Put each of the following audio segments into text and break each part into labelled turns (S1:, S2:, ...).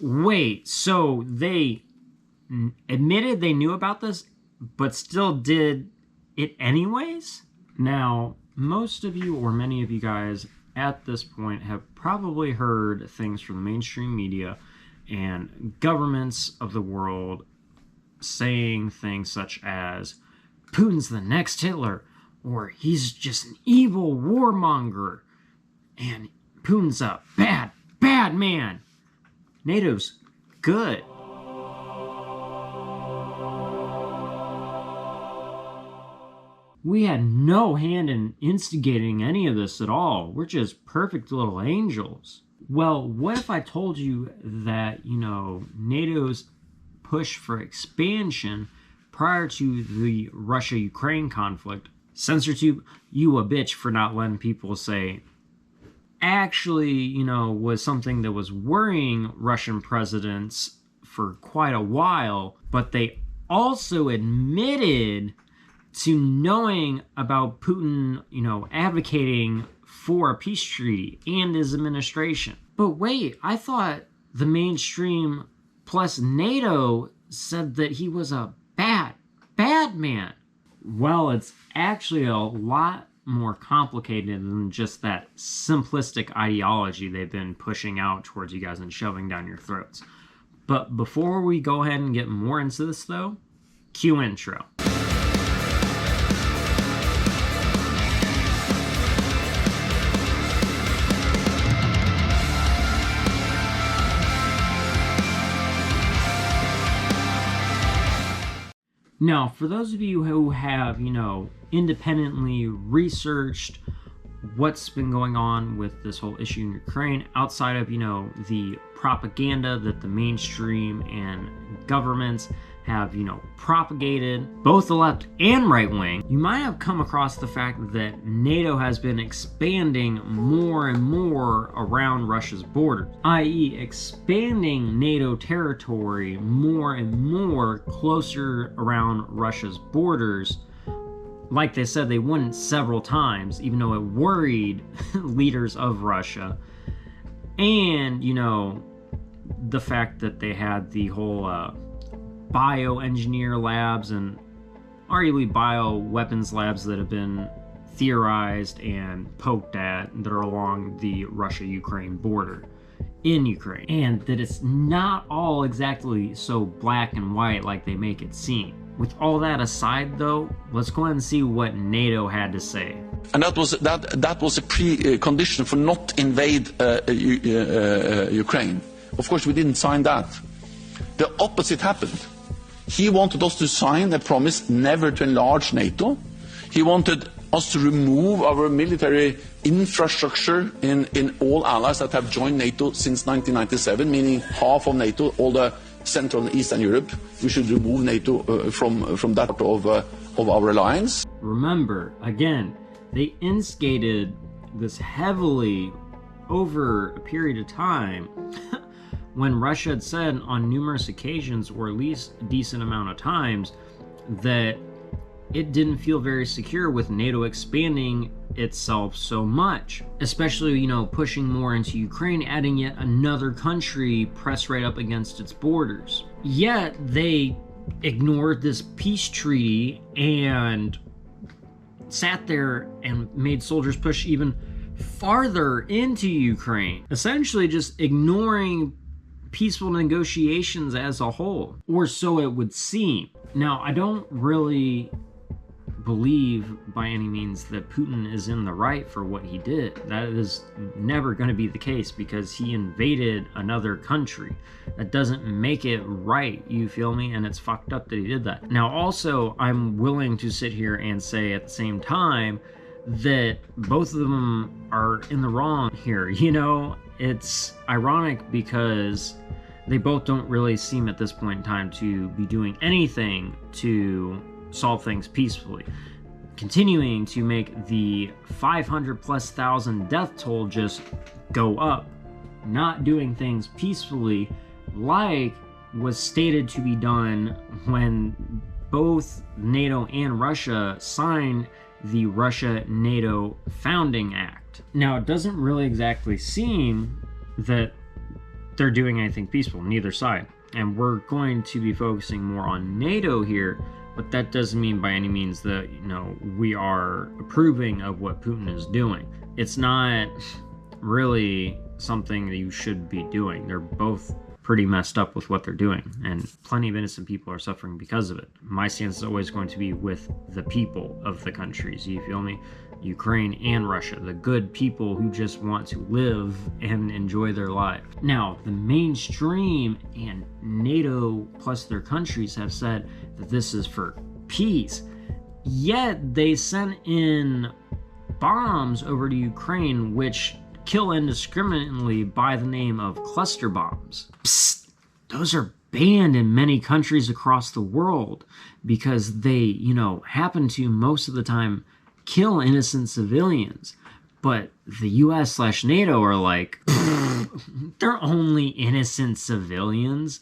S1: Wait, so they admitted they knew about this, but still did it anyways? Now, most of you, or many of you guys at this point, have probably heard things from the mainstream media and governments of the world saying things such as, Putin's the next Hitler, or he's just an evil warmonger, and Putin's a bad, bad man. NATO's good. We had no hand in instigating any of this at all. We're just perfect little angels. Well, what if I told you that, NATO's push for expansion prior to the Russia-Ukraine conflict, CensorTube, you a bitch for not letting people say, actually, was something that was worrying Russian presidents for quite a while, but they also admitted to knowing about Putin, advocating for a peace treaty and his administration. But wait, I thought the mainstream plus NATO said that he was a bad, bad man. Well, it's actually a lot more complicated than just that simplistic ideology they've been pushing out towards you guys and shoving down your throats. But before we go ahead and get more into this though, cue intro. Now, for those of you who have, independently researched what's been going on with this whole issue in Ukraine, outside of, the propaganda that the mainstream and governments have, propagated, both the left and right wing, you might have come across the fact that NATO has been expanding more and more around Russia's borders, i.e. expanding NATO territory more and more closer around Russia's borders. Like they said, they wouldn't several times, even though it worried leaders of Russia. And, the fact that they had the whole bioengineer labs and arguably bioweapons labs that have been theorized and poked at that are along the Russia-Ukraine border in Ukraine. And that it's not all exactly so black and white like they make it seem. With all that aside though, let's go ahead and see what NATO had to say.
S2: And that was a precondition for not invade Ukraine. Of course, we didn't sign that. The opposite happened. He wanted us to sign a promise never to enlarge NATO. He wanted us to remove our military infrastructure in all allies that have joined NATO since 1997, meaning half of NATO, all the Central and Eastern Europe. We should remove NATO from that part of our alliance.
S1: Remember, again, they instigated this heavily over a period of time when Russia had said on numerous occasions, or at least a decent amount of times, that it didn't feel very secure with NATO expanding itself so much, especially, pushing more into Ukraine, adding yet another country pressed right up against its borders. Yet they ignored this peace treaty and sat there and made soldiers push even farther into Ukraine, essentially just ignoring peaceful negotiations as a whole, or so it would seem. Now, I don't really believe by any means that Putin is in the right for what he did. That is never going to be the case because he invaded another country. That doesn't make it right, you feel me? And it's fucked up that he did that. Now, also, I'm willing to sit here and say at the same time that both of them are in the wrong here. It's ironic because they both don't really seem at this point in time to be doing anything to solve things peacefully. Continuing to make the 500,000+ death toll just go up. Not doing things peacefully like was stated to be done when both NATO and Russia signed the Russia-NATO Founding Act. Now, it doesn't really exactly seem that they're doing anything peaceful, neither side. And we're going to be focusing more on NATO here, but that doesn't mean by any means that, we are approving of what Putin is doing. It's not really something that you should be doing. They're both pretty messed up with what they're doing, and plenty of innocent people are suffering because of it. My stance is always going to be with the people of the countries, you feel me? Ukraine and Russia, the good people who just want to live and enjoy their life. Now, the mainstream and NATO plus their countries have said that this is for peace, yet they sent in bombs over to Ukraine which kill indiscriminately by the name of cluster bombs. Psst, those are banned in many countries across the world because they, happen to most of the time kill innocent civilians. But the US/NATO are like, they're only innocent civilians.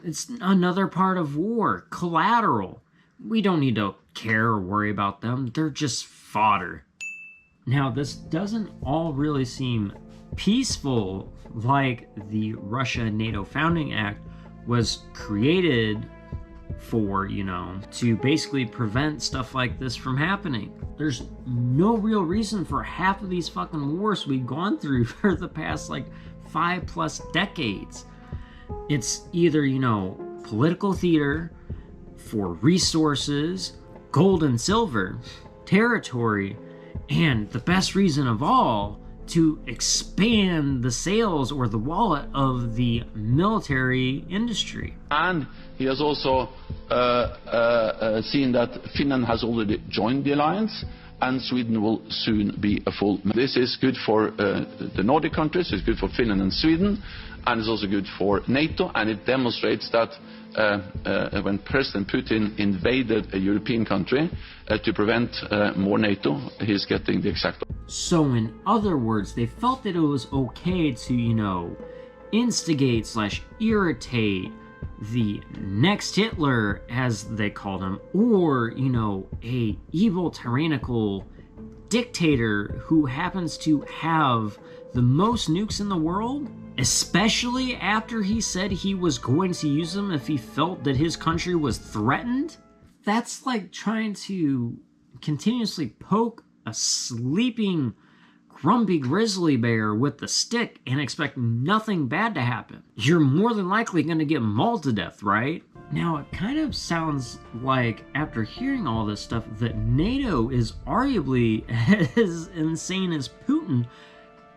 S1: It's another part of war, collateral. We don't need to care or worry about them. They're just fodder. Now, this doesn't all really seem peaceful, like the Russia-NATO Founding Act was created for, to basically prevent stuff like this from happening. There's no real reason for half of these fucking wars we've gone through for the past 5+ decades. It's either, political theater for resources, gold and silver, territory, and the best reason of all, to expand the sales or the wallet of the military industry.
S2: And he has also seen that Finland has already joined the alliance, and Sweden will soon be a full member. This is good for the Nordic countries, it's good for Finland and Sweden, and it's also good for NATO, and it demonstrates that when President Putin invaded a European country to prevent more NATO, he's getting the exact.
S1: So in other words, they felt that it was okay to, instigate/irritate the next Hitler, as they called him, or, a evil, tyrannical dictator who happens to have the most nukes in the world, especially after he said he was going to use them if he felt that his country was threatened. That's like trying to continuously poke a sleeping, grumpy grizzly bear with the stick and expect nothing bad to happen. You're more than likely going to get mauled to death, right? Now, it kind of sounds like, after hearing all this stuff, that NATO is arguably as insane as Putin,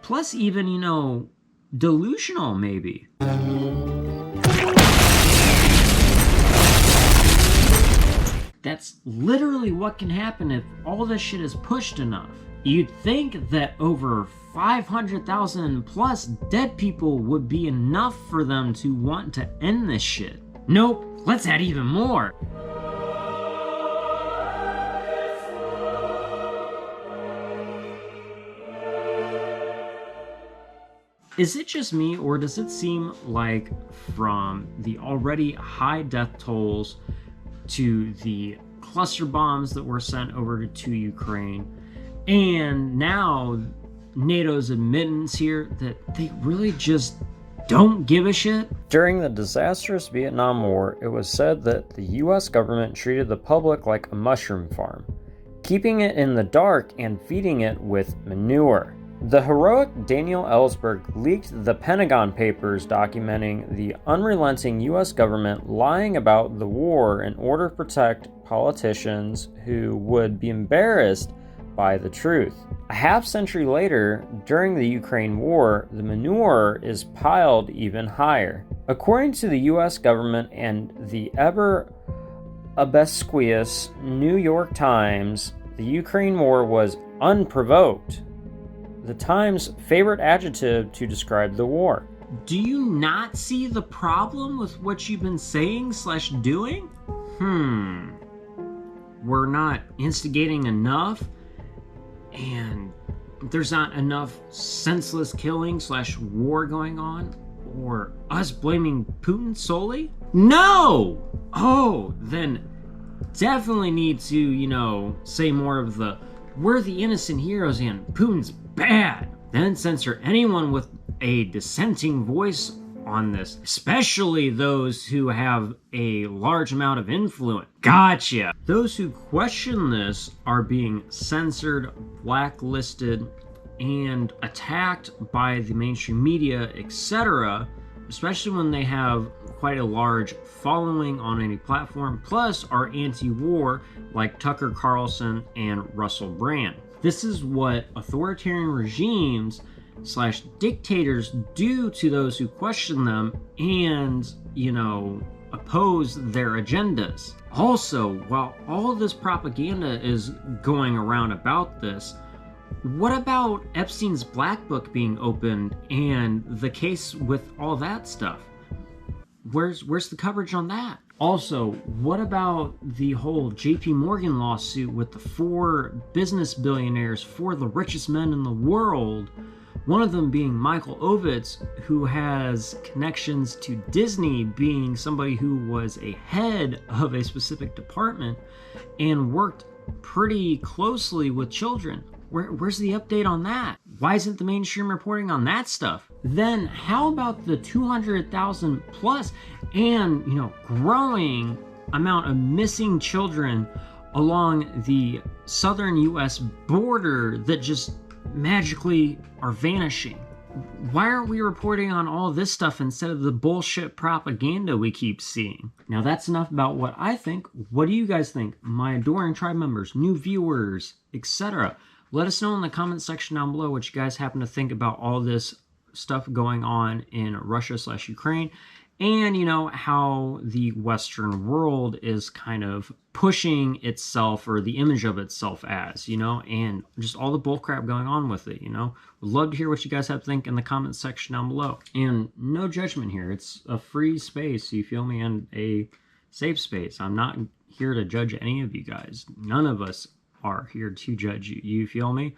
S1: plus even, delusional, maybe. That's literally what can happen if all this shit is pushed enough. You'd think that over 500,000 plus dead people would be enough for them to want to end this shit. Nope, let's add even more. Is it just me, or does it seem like from the already high death tolls to the cluster bombs that were sent over to Ukraine, and now NATO's admittance here, that they really just don't give a shit? During the disastrous Vietnam War, it was said that the US government treated the public like a mushroom farm, keeping it in the dark and feeding it with manure. The heroic Daniel Ellsberg leaked the Pentagon Papers documenting the unrelenting US government lying about the war in order to protect politicians who would be embarrassed by the truth. A half-century later, during the Ukraine war, the manure is piled even higher. According to the US government and the ever obsequious New York Times, the Ukraine war was unprovoked, the Times' favorite adjective to describe the war. Do you not see the problem with what you've been saying/doing? We're not instigating enough, and there's not enough senseless killing/war going on, or us blaming Putin solely? No! Oh, then definitely need to, say more of the "we're the innocent heroes" and "Putin's bad." Then censor anyone with a dissenting voice on this, especially those who have a large amount of influence. Gotcha! Those who question this are being censored, blacklisted, and attacked by the mainstream media, etc., especially when they have quite a large following on any platform, plus are anti-war like Tucker Carlson and Russell Brand. This is what authoritarian regimes / dictators do to those who question them and, oppose their agendas. Also, while all of this propaganda is going around about this, what about Epstein's Black Book being opened and the case with all that stuff? Where's the coverage on that? Also, what about the whole JP Morgan lawsuit with the 4 business billionaires, 4 of the richest men in the world, one of them being Michael Ovitz, who has connections to Disney, being somebody who was a head of a specific department and worked pretty closely with children. Where's the update on that? Why isn't the mainstream reporting on that stuff? Then how about the 200,000 plus and, growing amount of missing children along the southern US border that just magically are vanishing? Why aren't we reporting on all this stuff instead of the bullshit propaganda we keep seeing? Now that's enough about what I think. What do you guys think? My adoring tribe members, new viewers, etc. Let us know in the comment section down below what you guys happen to think about all this stuff going on in Russia / Ukraine, and how the Western world is kind of pushing itself, or the image of itself as, and just all the bullcrap going on with it. Would love to hear what you guys have to think in the comment section down below. And no judgment here. It's a free space, you feel me, and a safe space. I'm not here to judge any of you guys. None of us are here to judge you. You feel me?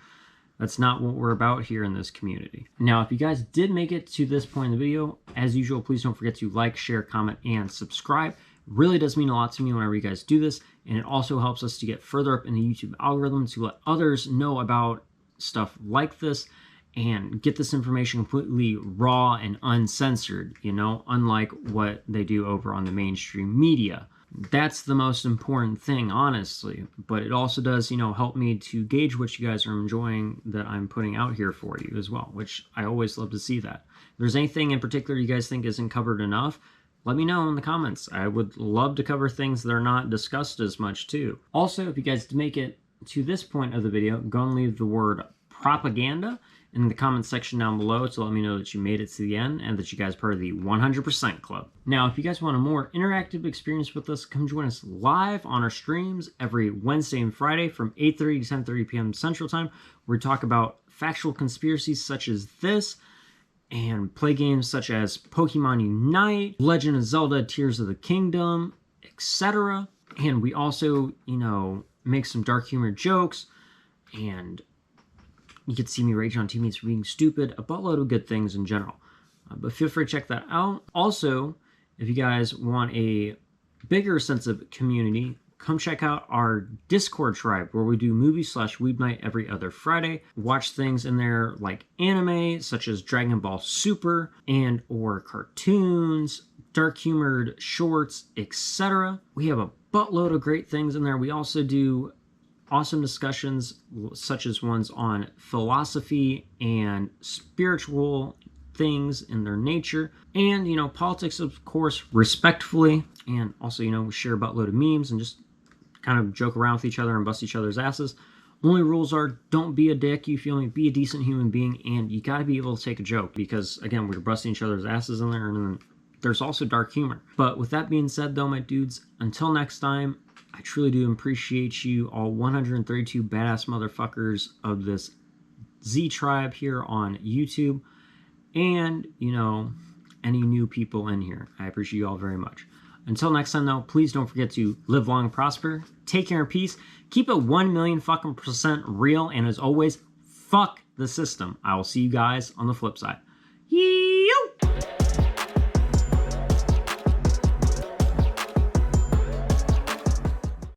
S1: That's not what we're about here in this community. Now, if you guys did make it to this point in the video, as usual, please don't forget to like, share, comment, and subscribe. It really does mean a lot to me whenever you guys do this, and it also helps us to get further up in the YouTube algorithm to let others know about stuff like this and get this information completely raw and uncensored, unlike what they do over on the mainstream media. That's the most important thing, honestly, but it also does, help me to gauge what you guys are enjoying that I'm putting out here for you as well, which I always love to see that. If there's anything in particular you guys think isn't covered enough, let me know in the comments. I would love to cover things that are not discussed as much too. Also, if you guys make it to this point of the video, go and leave the word propaganda in the comment section down below to let me know that you made it to the end and that you guys are part of the 100% club. Now, if you guys want a more interactive experience with us, come join us live on our streams every Wednesday and Friday from 8:30 to 10:30 p.m. Central Time, where we talk about factual conspiracies such as this and play games such as Pokemon Unite, Legend of Zelda Tears of the Kingdom, etc. And we also, make some dark humor jokes, and you can see me rage on teammates for being stupid, a buttload of good things in general. But feel free to check that out. Also, if you guys want a bigger sense of community, come check out our Discord tribe, where we do movie / weeb night every other Friday. Watch things in there like anime, such as Dragon Ball Super, and or cartoons, dark humored shorts, etc. We have a buttload of great things in there. We also do awesome discussions, such as ones on philosophy and spiritual things in their nature, and politics, of course, respectfully. And also, we share a buttload of memes and just kind of joke around with each other and bust each other's asses. Only rules are, don't be a dick, you feel me? Be a decent human being, and you got to be able to take a joke, because again, we're busting each other's asses in there, and then there's also dark humor. But with that being said, though, my dudes, until next time, I truly do appreciate you all 132 badass motherfuckers of this Z tribe here on YouTube, and, any new people in here. I appreciate you all very much. Until next time, though, please don't forget to live long and prosper, take care and peace, keep it 1,000,000% real, and as always, fuck the system. I will see you guys on the flip side. Yee-yoo!